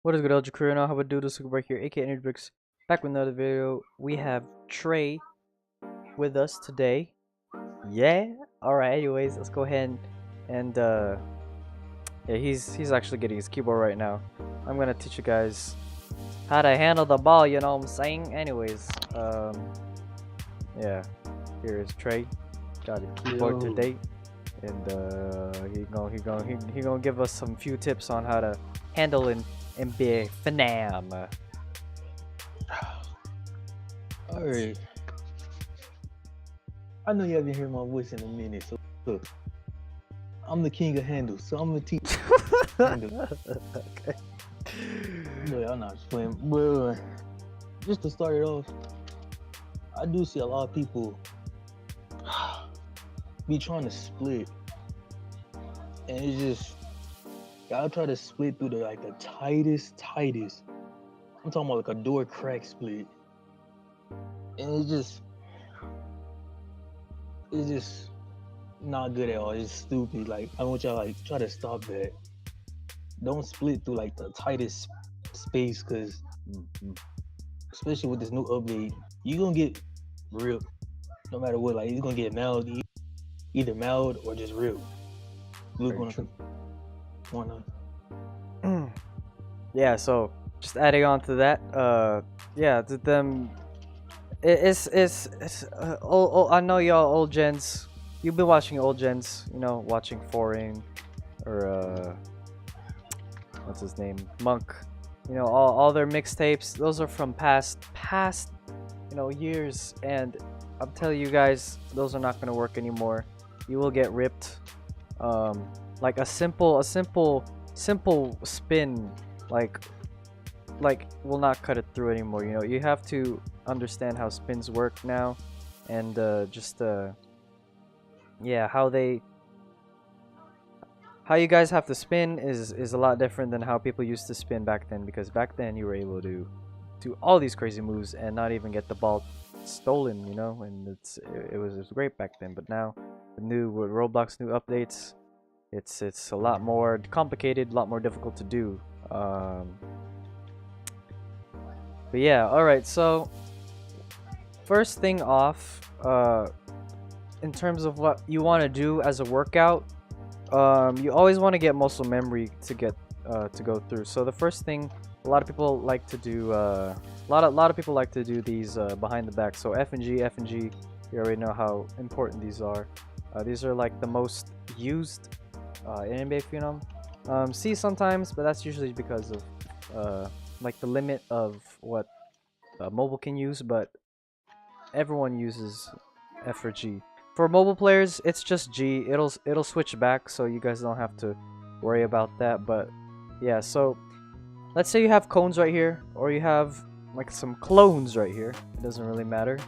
What is good, LG crew? Now, how about do this right here, aka Nerdbricks, back with another video. We have Trey with us today. Yeah. All right. Anyways, let's go ahead and yeah, he's actually getting his keyboard right now. I'm gonna teach you guys how to handle the ball. You know what I'm saying? Anyways, yeah. Here is Trey. Got his keyboard Yo. today, and he gonna give us some few tips on how to handle and be Fanam. Alright. I know you haven't heard my voice in a minute, so look. I'm the king of handles, so I'm gonna teach handles. Okay. No, y'all not swim. But just to start it off, I do see a lot of people be trying to split. And it's just y'all try to split through the tightest. I'm talking about like a door crack split. And it's just not good at all. It's stupid. Like, I want y'all try to stop that. Don't split through the tightest space, cause especially with this new update, you gonna get ripped no matter what. Like, it's gonna get mailed, either mailed or just ripped. Luke wanna. Yeah. So just adding on to that, yeah, to them. It's I know y'all old gens. You've been watching old gens, you know, watching Foreign or what's his name, Monk. You know, all their mixtapes. Those are from past years, and I'm telling you guys, those are not gonna work anymore. You will get ripped. Like a simple spin, like will not cut it through anymore. You know, you have to understand how spins work now, and yeah, how you guys have to spin is a lot different than how people used to spin back then, because back then you were able to do all these crazy moves and not even get the ball stolen, you know, and it was great back then. But now with Roblox new updates, it's a lot more complicated, a lot more difficult to do. But yeah, all right, so first thing off, in terms of what you want to do as a workout, you always want to get muscle memory to go through. So the first thing, a lot of people like to do, a lot of people like to do these behind the back. So F and G, you already know how important these are. These are like the most used in NBA Phenom. C sometimes, but that's usually because of like the limit of what mobile can use, but everyone uses F or G. For mobile players, it's just G. It'll switch back, so you guys don't have to worry about that. But yeah, so let's say you have cones right here, or you have like some clones right here. It doesn't really matter.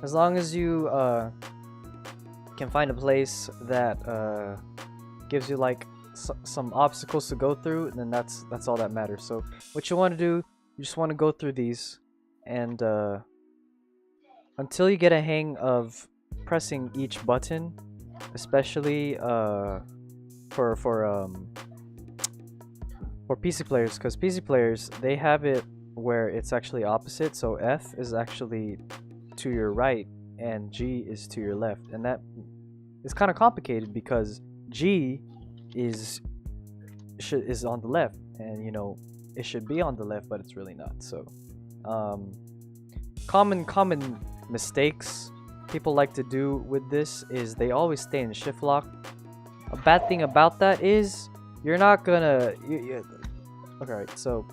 As long as you can find a place that gives you like some obstacles to go through, then that's all that matters. So what you want to do, you just want to go through these, and until you get a hang of pressing each button, especially for PC players, because PC players, they have it where it's actually opposite. So F is actually to your right and G is to your left, and that is kind of complicated because G is on the left, and you know it should be on the left, but it's really not. So common mistakes people like to do with this is they always stay in shift lock. A bad thing about that is you're not gonna okay, so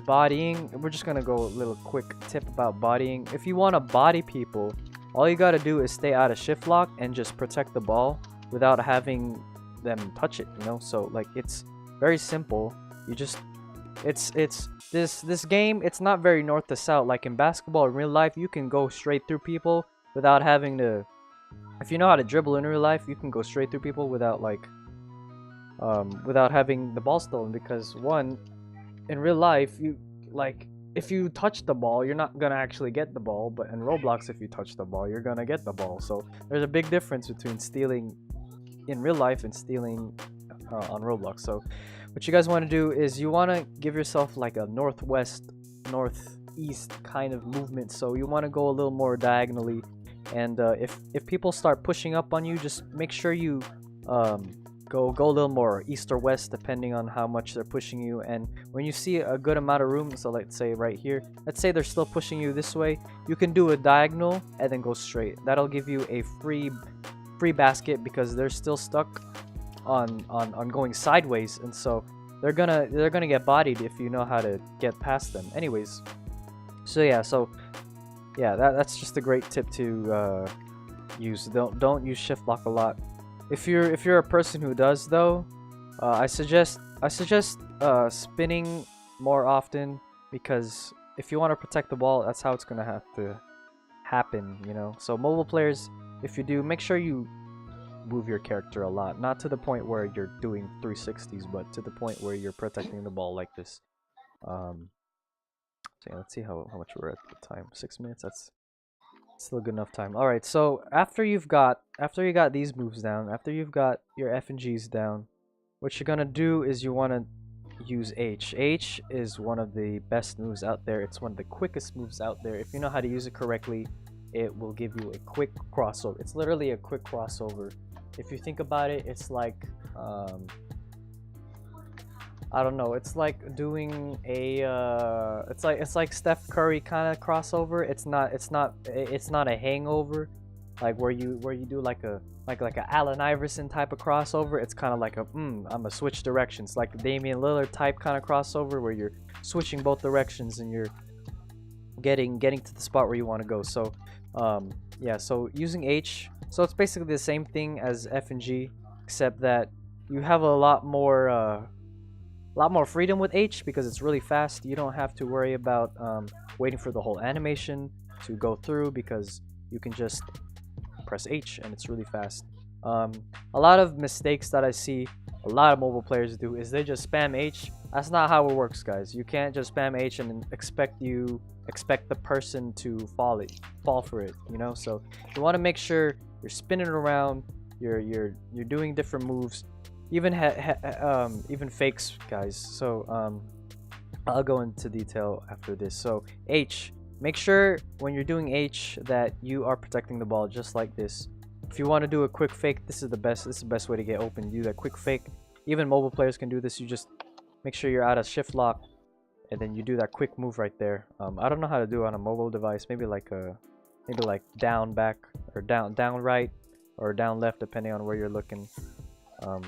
bodying, we're just gonna go a little quick tip about bodying. If you want to body people, all you gotta do is stay out of shift lock and just protect the ball without having them touch it, you know. So like, it's very simple. You just this game, it's not very north to south. Like in basketball, in real life, you can go straight through people without having to, if you know how to dribble in real life, you can go straight through people without without having the ball stolen. Because one, in real life, if you touch the ball, you're not gonna actually get the ball, but in Roblox, if you touch the ball, you're gonna get the ball. So there's a big difference between stealing in real life and stealing on Roblox. So what you guys want to do is you want to give yourself like a northwest, northeast kind of movement. So you want to go a little more diagonally. And if people start pushing up on you, just make sure you go a little more east or west depending on how much they're pushing you. And when you see a good amount of room, so let's say right here, let's say they're still pushing you this way, you can do a diagonal and then go straight. That'll give you a free basket because they're still stuck on going sideways, and so they're gonna get bodied if you know how to get past them. Anyways, so yeah, that's just a great tip to use. Don't use shift lock a lot. If you're a person who does though, I suggest spinning more often, because if you want to protect the ball, that's how it's gonna have to happen, you know. So mobile players, if you do, make sure you move your character a lot, not to the point where you're doing 360s, but to the point where you're protecting the ball like this. So yeah, let's see how much we're at the time. 6 minutes. That's still good enough time. All right, so after you got these moves down, after you've got your F and G's down, what you're gonna do is you want to use H. H is one of the best moves out there. It's one of the quickest moves out there. If you know how to use it correctly, it will give you a quick crossover. It's literally a quick crossover. If you think about it, it's like I don't know, it's like doing a it's like Steph Curry kind of crossover. It's not a hangover, like where you do like a Allen Iverson type of crossover. It's kind of like I'm a switch directions, like Damian Lillard type kind of crossover where you're switching both directions and you're getting to the spot where you want to go. So yeah, so using H, so it's basically the same thing as F and G, except that you have a lot more freedom with H because it's really fast. You don't have to worry about waiting for the whole animation to go through, because you can just press H and it's really fast. A lot of mistakes that I see a lot of mobile players do is they just spam H. That's not how it works, guys. You can't just spam H and expect the person to fall for it, you know. So you want to make sure you're spinning around, you're doing different moves, even fakes, guys. So I'll go into detail after this. So H, make sure when you're doing H that you are protecting the ball just like this. If you want to do a quick fake, this is the best way to get open. Do that quick fake. Even mobile players can do this. You just make sure you're out of shift lock, and then you do that quick move right there. I don't know how to do it on a mobile device. Maybe like down back, or down right, or down left, depending on where you're looking.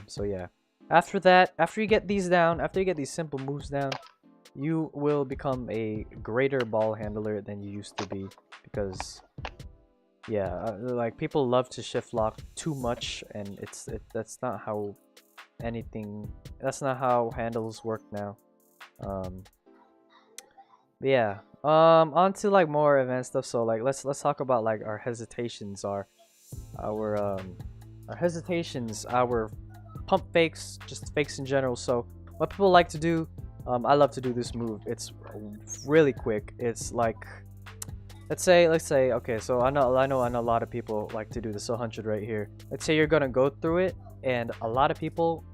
So yeah, after that, after you get these down, after you get these simple moves down, you will become a greater ball handler than you used to be. Because yeah, like people love to shift lock too much, and that's not how handles work now. But yeah, on to like more advanced stuff. So like let's talk about like our hesitations, our pump fakes, just fakes in general. So what people like to do, I love to do this move. It's really quick. It's like, let's say okay, so I know a lot of people like to do this 100 right here. Let's say you're gonna go through it, and a lot of people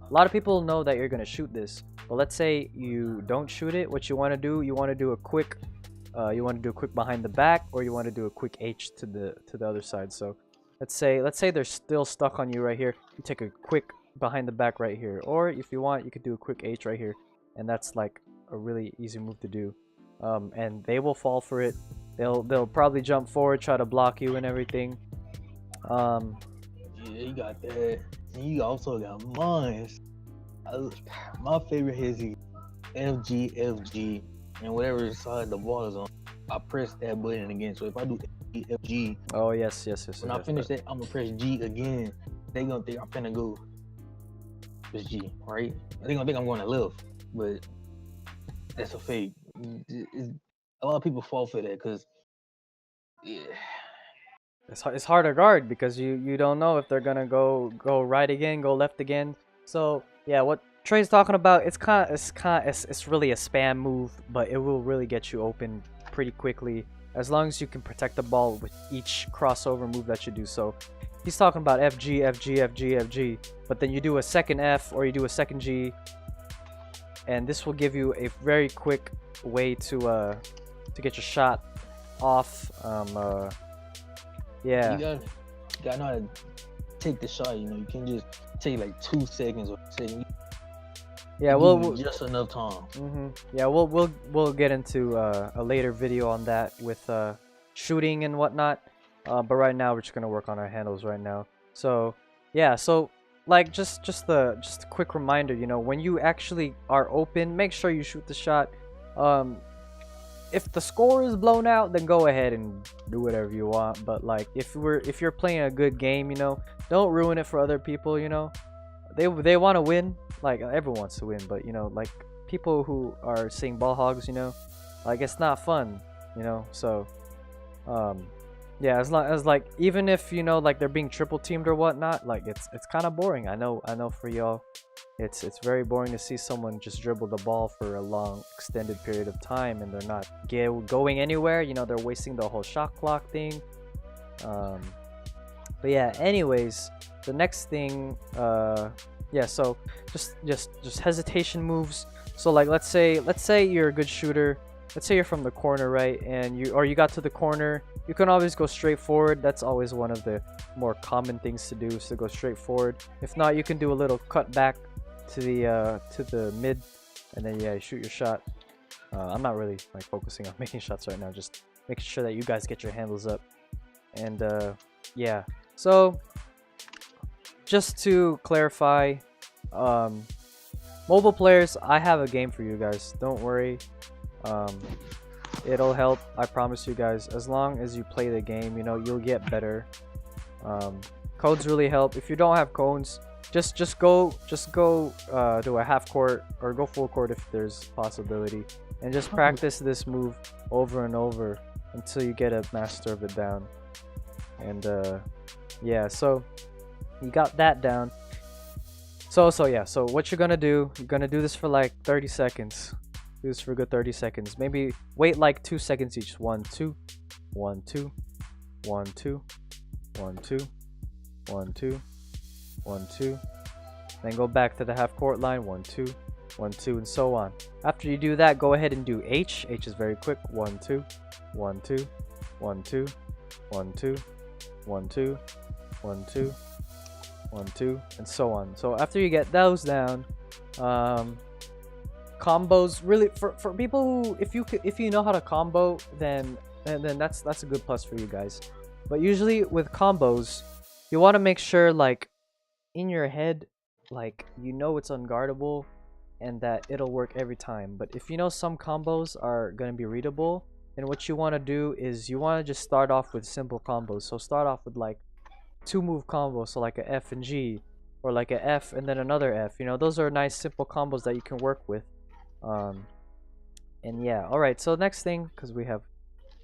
know that you're gonna shoot this. But let's say you don't shoot it. What you want to do, you want to do a quick behind the back, or you want to do a quick H to the other side. So let's say they're still stuck on you right here. You take a quick behind the back right here, or if you want, you could do a quick H right here, and that's like a really easy move to do. And they will fall for it. They'll probably jump forward, try to block you and everything. Yeah, you got that. And you also got mine. My favorite is FG, and whatever side the ball is on, I press that button again. So if I do FG, oh yes. When I finish that, I'm gonna press G again. They gonna think I'm finna go press G, right? They gonna think I'm going to left, but that's a fake. A lot of people fall for that because it's hard to guard, because you don't know if they're gonna go right again, go left again. So yeah, what Trey's talking about, it's really a spam move, but it will really get you open pretty quickly as long as you can protect the ball with each crossover move that you do. So he's talking about FG, but then you do a second F or you do a second G, and this will give you a very quick way to get your shot off. Yeah. You gotta know how to take the shot. You know, you can just take like 2 seconds or second. Yeah, we'll just enough time. Yeah, we'll get into a later video on that with shooting and whatnot. But right now we're just gonna work on our handles right now. So yeah, so like just a quick reminder, you know, when you actually are open, make sure you shoot the shot. If the score is blown out, then go ahead and do whatever you want. But like if you're playing a good game, you know, don't ruin it for other people. You know, they want to win. Like everyone wants to win, but you know, like people who are seeing ball hogs, you know, like it's not fun. You know, so yeah, as long as like even if you know like they're being triple teamed or whatnot, like it's kind of boring. I know for y'all. It's very boring to see someone just dribble the ball for a long extended period of time and they're not going anywhere. You know, they're wasting the whole shot clock thing. But yeah, anyways, the next thing, yeah, so just hesitation moves. So like let's say you're a good shooter. Let's say you're from the corner, right? And you got to the corner. You can always go straight forward. That's always one of the more common things to do, is to go straight forward. If not, you can do a little cut back to the mid, and then yeah, shoot your shot. I'm not really like focusing on making shots right now, just making sure that you guys get your handles up. And yeah, so just to clarify, mobile players, I have a game for you guys, don't worry. It'll help, I promise you guys. As long as you play the game, you know, you'll get better. Codes really help. If you don't have cones, just go do a half court or go full court if there's possibility, and just practice this move over and over until you get a master of it down. And yeah, so you got that down. So yeah, so what you're gonna do this for like 30 seconds. Do this for a good 30 seconds. Maybe wait like 2 seconds each. 1 2 1 2 1 2 1 2 1 2 1 2, then go back to the half court line. 1 2 1 2, and so on. After you do that, go ahead and do H. H is very quick. 1 2 1 2 1 2 1 2 1 2 1 2 1 2, and so on. So after you get those down, combos really for people who, if you know how to combo, then that's a good plus for you guys. But usually with combos, you want to make sure like in your head, like you know it's unguardable and that it'll work every time. But if you know some combos are going to be readable, then what you want to do is you want to just start off with simple combos. So start off with like 2-move combos, so like a F and G, or like a F and then another F. You know, those are nice simple combos that you can work with. And yeah, all right, so next thing, because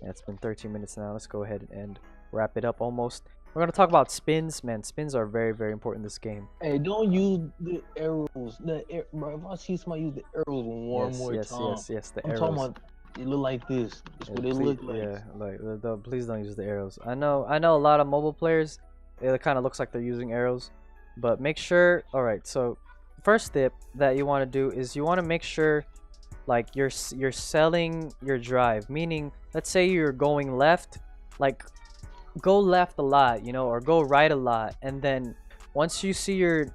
it's been 13 minutes now, let's go ahead and wrap it up almost. We're gonna talk about spins. Man, spins are very, very important in this game. Hey, don't use the arrows. Bro, if I see somebody use the arrows one more time. Yes, the I'm arrows. talking about it look like this. That's what they look like. Yeah, like please don't use the arrows. I know a lot of mobile players, it kind of looks like they're using arrows, but make sure. All right, so first tip that you want to do is you want to make sure like you're selling your drive. Meaning, let's say you're going left, like go left a lot, you know, or go right a lot, and then once you see your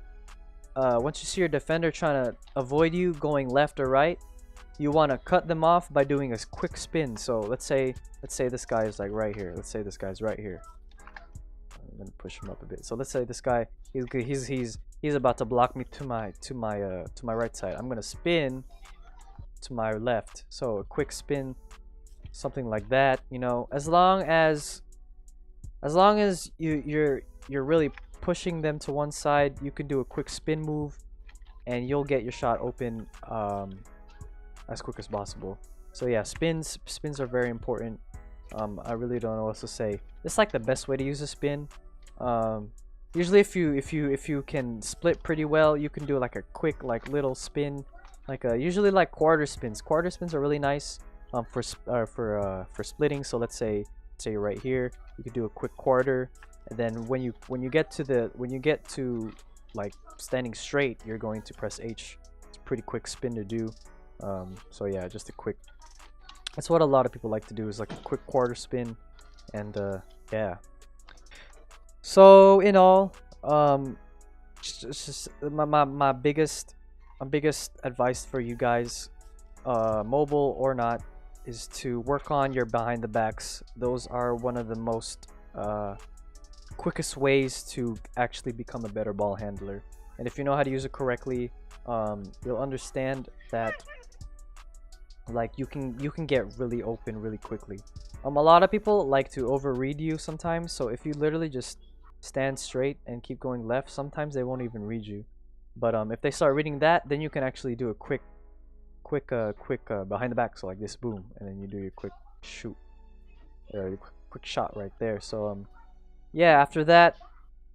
defender trying to avoid you going left or right, you want to cut them off by doing a quick spin. So let's say this guy is like right here. Let's say this guy's right here. I'm gonna push him up a bit. So let's say this guy, he's about to block me to my right side. I'm gonna spin to my left. So a quick spin, something like that, you know. As long as you're really pushing them to one side, you can do a quick spin move and you'll get your shot open as quick as possible. So yeah, spins are very important. I really don't know what to say. It's like the best way to use a spin. Usually if you can split pretty well, you can do like a quick like little spin, like usually like quarter spins. Quarter spins are really nice for splitting. So let's say right here, you could do a quick quarter, and then when you get to like standing straight, you're going to press H to pretty quick spin to do. So yeah, just a quick, that's what a lot of people like to do, is like a quick quarter spin. And yeah, so in all, just my biggest advice for you guys, mobile or not, is to work on your behind the backs. Those are one of the most quickest ways to actually become a better ball handler. And if you know how to use it correctly, you'll understand that like you can get really open really quickly. A lot of people like to overread you sometimes, so if you literally just stand straight and keep going left, sometimes they won't even read you. But if they start reading that, then you can actually do a quick behind the back, so like this, boom, and then you do your quick shoot, or your quick shot right there. So yeah, after that,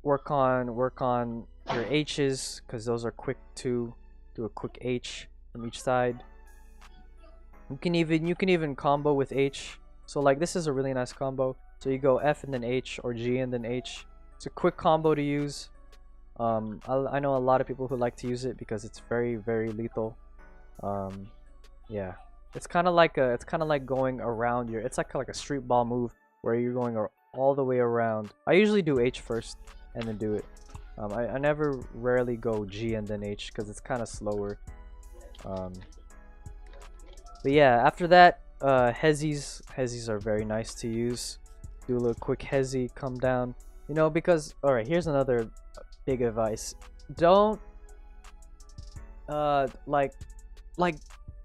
work on your H's, because those are quick too. Do a quick H from each side. You can even combo with H. So like this is a really nice combo. So you go F and then H, or G and then H. It's a quick combo to use. I know a lot of people who like to use it because it's very lethal. Yeah, it's kind of like going around your, it's like a street ball move where you're going all the way around. I usually do H first and then do it. I never rarely go G and then H because it's kind of slower. But yeah, after that, hezzies are very nice to use. Do a little quick hezzy, come down, you know, because alright, here's another big advice. Don't like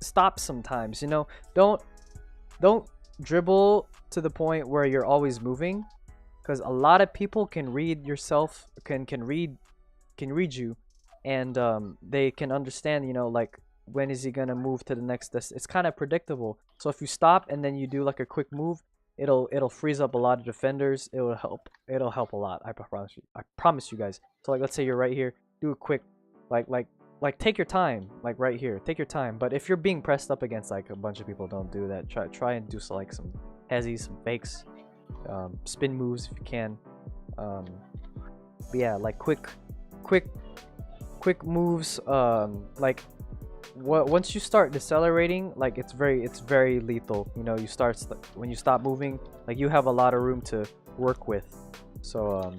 stop sometimes, you know. Don't dribble to the point where you're always moving, because a lot of people can read yourself, can read you, and they can understand, you know, like when is he gonna move to the next. It's kind of predictable. So if you stop and then you do like a quick move, it'll freeze up a lot of defenders. It'll help a lot. I promise you guys. So like, let's say you're right here, do a quick like take your time, like right here, take your time. But if you're being pressed up against like a bunch of people, don't do that. Try and do like some hezzies, some fakes, spin moves if you can. But yeah, like quick moves. Like once you start decelerating, like it's very lethal. You know, when you stop moving, like you have a lot of room to work with. So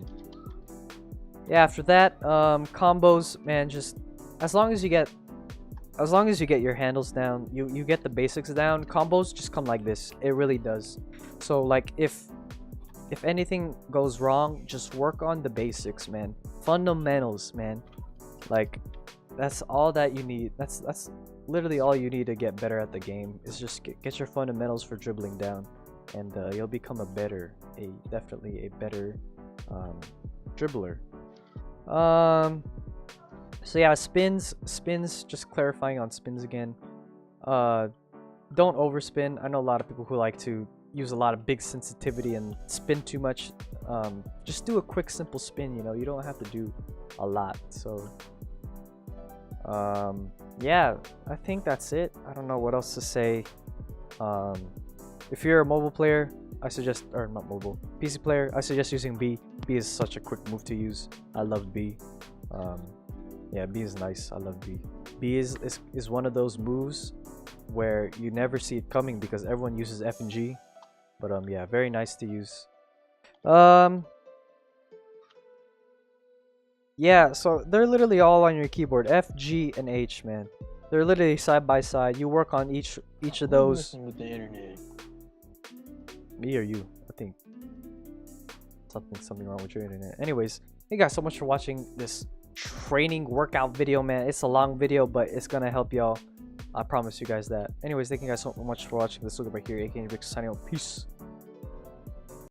yeah, after that, combos, man, just as long as you get your handles down, you get the basics down, combos just come like this. It really does. So like if anything goes wrong, just work on the basics, man. Fundamentals, man. Like that's all that you need. That's literally all you need to get better at the game, is just get your fundamentals for dribbling down, and you'll become definitely a better dribbler. So yeah, spins, just clarifying on spins again. Don't overspin. I know a lot of people who like to use a lot of big sensitivity and spin too much. Just do a quick simple spin, you know, you don't have to do a lot. So yeah, I think that's it. I don't know what else to say. If you're a mobile player, I suggest, or not mobile, PC player, I suggest using B. B is such a quick move to use. I love B. Yeah, B is nice. I love B. B is one of those moves where you never see it coming because everyone uses F and G. But yeah, very nice to use. Yeah, so they're literally all on your keyboard. F, G, and H, man. They're literally side by side. You work on each of those. With the internet. Me or you? I think something wrong with your internet. Anyways, thank you guys so much for watching this training workout video, man. It's a long video, but it's gonna help y'all. I promise you guys that. Anyways, thank you guys so much for watching. This LukeGabriel here, aka JRoBeats, signing out. Peace.